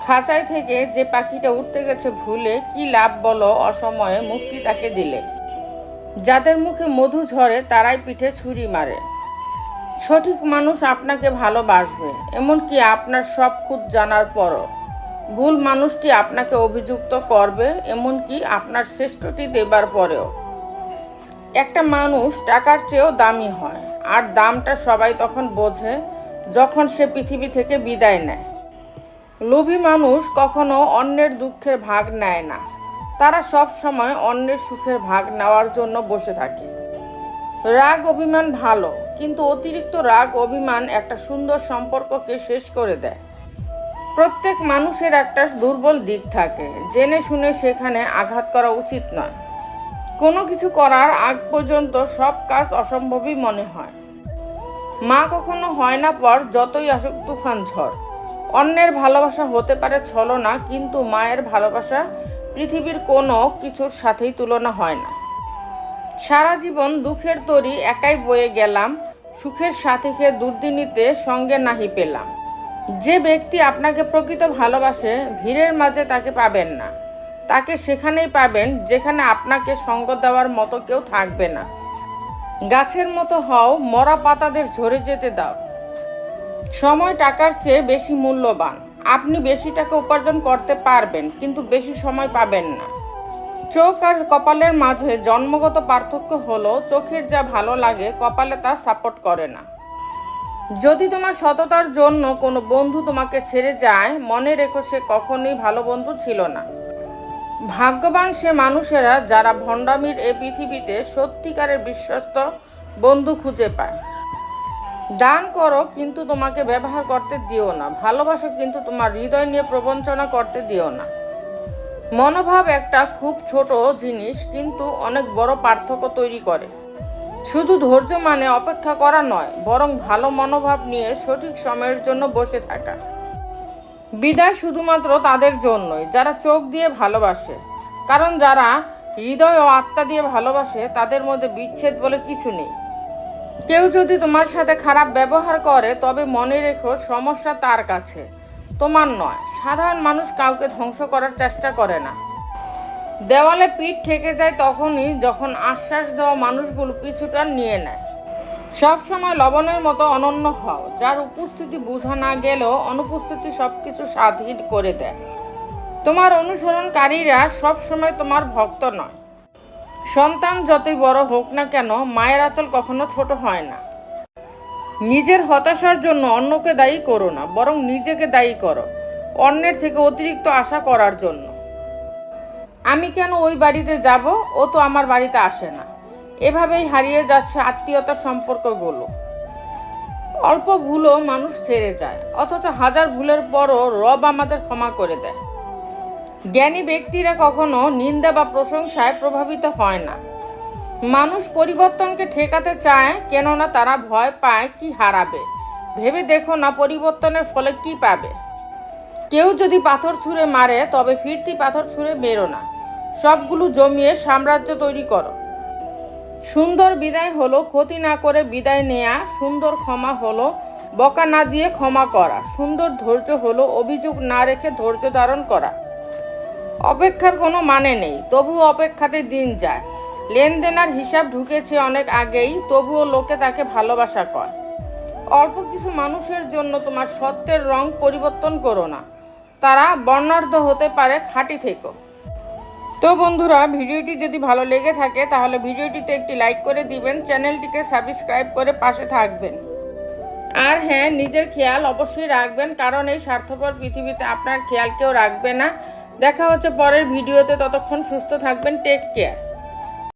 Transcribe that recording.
খাঁচায় থেকে যে পাখিটা উঠতে গেছে ভুলে, কি লাভ বলো অসময়ে মুক্তি তাকে দিলে। যাদের মুখে মধু ঝরে তারাই পিঠে ছুরি মারে। সঠিক মানুষ আপনাকে ভালোবাসবে, এমনকি আপনার সব খুঁত জানার পরও। ভুল মানুষটি আপনাকে অভিযুক্ত করবে, এমনকি আপনার শ্রেষ্ঠটি দেবার পরেও। একটা মানুষ টাকার চেয়েও দামি হয়, আর দামটা সবাই তখন বোঝে যখন সে পৃথিবী থেকে বিদায় নেয়। লোভী মানুষ কখনো অন্যের দুঃখের ভাগ নেয় না, তারা সব সময় অন্যের সুখের ভাগ নেওয়ার জন্য বসে থাকে। রাগ অভিমান ভালো, কিন্তু অতিরিক্ত রাগ অভিমান একটা সুন্দর সম্পর্ককে শেষ করে দেয়। প্রত্যেক মানুষের একটা দুর্বল দিক থাকে, জেনে শুনে সেখানে আঘাত করা উচিত নয়। কোনো কিছু করার আগ পর্যন্ত সব কাজ অসম্ভবই মনে হয়। মা কখনো হয় না পর, যতই আসুক তুফান ঝড়। অন্যের ভালোবাসা হতে পারে ছলনা, কিন্তু মায়ের ভালোবাসা পৃথিবীর কোনো কিছুর সাথেই তুলনা হয় না। সারা জীবন দুঃখের তরি একাই বয়ে গেলাম, সুখের সাথীকে দুর্দিনীতে সঙ্গে নাহি পেলাম। যে ব্যক্তি আপনাকে প্রকৃত ভালোবাসে, ভিড়ের মাঝে তাকে পাবেন না, তাকে সেখানেই পাবেন যেখানে আপনাকে সঙ্গ দেওয়ার মতো কেউ থাকবে না। গাছের মতো হও, মরা পাতাদের ঝরে যেতে দাও। সময় টাকার চেয়ে বেশি মূল্যবান। আপনি বেশি টাকা উপার্জন করতে পারবেন, কিন্তু বেশি সময় পাবেন না। চোখ আর কপালের মাঝে জন্মগত পার্থক্য হলো, চোখের যা ভালো লাগে কপালে তা সাপোর্ট করে না। যদি তোমার সততার জন্য কোনো বন্ধু তোমাকে ছেড়ে যায়, মনে রেখো সে কখনোই ভালো বন্ধু ছিল না। ভাগ্যবান সে মানুষেরা যারা ভণ্ডামির এই পৃথিবীতে সত্যিকারের বিশ্বস্ত বন্ধু খুঁজে পায়। দান করো, কিন্তু তোমাকে ব্যবহার করতে দিও না। ভালোবাসো, কিন্তু তোমার হৃদয় নিয়ে প্রবঞ্চনা করতে দিও না। মনোভাব একটা খুব ছোট জিনিস, কিন্তু অনেক বড় পার্থক্য তৈরি করে। শুধু ধৈর্য মানে অপেক্ষা করা নয়, বরং ভালো মনোভাব নিয়ে সঠিক সময়ের জন্য বসে থাকা। বিদায় শুধুমাত্র তাদের জন্যই যারা চোখ দিয়ে ভালোবাসে, কারণ যারা হৃদয় ও আত্মা দিয়ে ভালোবাসে তাদের মধ্যে বিচ্ছেদ বলে কিছু নেই। কেউ যদি তোমার সাথে খারাপ ব্যবহার করে, তবে মনে রেখো সমস্যা তার কাছে, তোমার নয়। সাধারণ মানুষ কাউকে ধ্বংস করার চেষ্টা করে না। দেওয়ালে পিঠ ঠেকে যায় তখনই যখন আশ্বাস দেওয়া মানুষগুলো পিছুটা নিয়ে নেয়। সব সময় লবণের মতো অনন্য হও, যার উপস্থিতি বোঝা না গেলেও অনুপস্থিতি সবকিছু স্বাধীন করে দেয়। তোমার অনুসরণকারীরা সব সময় তোমার ভক্ত নয়। সন্তান যতই বড় হোক না কেন, মায়ের আঁচল কখনো ছোট হয় না। নিজের হতাশার জন্য অন্যকে দায়ী করো না, বরং নিজেকে দায়ী করো অন্যের থেকে অতিরিক্ত আশা করার জন্য। আমি কেন ওই বাড়িতে যাব, ও তো আমার বাড়িতে আসে না। এভাবেই হারিয়ে যাচ্ছে আত্মীয়তার সম্পর্কগুলো। অল্প ভুলও মানুষ ছেড়ে যায়, অথচ হাজার ভুলের পরও রব আমাদের ক্ষমা করে দেয়। জ্ঞানী ব্যক্তিরা কখনো নিন্দা বা প্রশংসায় প্রভাবিত হয় না। মানুষ পরিবর্তনকে ঠেকাতে চায়, কেননা তারা ভয় পায় কি হারাবে। ভেবে দেখো না, পরিবর্তনের ফলে কি পাবে। কেউ যদি পাথর ছুঁড়ে মারে, তবে ফিরতি পাথর ছুঁড়ে মেরো না, সবগুলো জমিয়ে সাম্রাজ্য তৈরি করো। সুন্দর বিদায় হলো ক্ষতি না করে বিদায় নেয়া। সুন্দর ক্ষমা হলো বকা না দিয়ে ক্ষমা করা। সুন্দর ধৈর্য হলো অভিযোগ না রেখে ধৈর্য ধারণ করা। অপেক্ষার কোনো মানে নেই, তবুও অপেক্ষাতে দিন যায়। লেনদেনার হিসাব ঢুকেছে অনেক আগেই, তবুও লোকে তাকে ভালোবাসা করে। অল্প কিছু মানুষের জন্য তোমার সত্যের রং পরিবর্তন করো না, তারা বর্ণাঢ্য হতে পারে, খাঁটি থেকো। তো বন্ধুরা, ভিডিওটি যদি ভালো লেগে থাকে তাহলে ভিডিওটিতে একটি লাইক করে দিবেন, চ্যানেলটিকে সাবস্ক্রাইব করে পাশে থাকবেন। আর হ্যাঁ, নিজের খেয়াল অবশ্যই রাখবেন, কারণ এই স্বার্থপর পৃথিবীতে আপনার খেয়াল কেউ রাখবে না। দেখা হচ্ছে পরের ভিডিওতে, ততক্ষণ সুস্থ থাকবেন। Take care.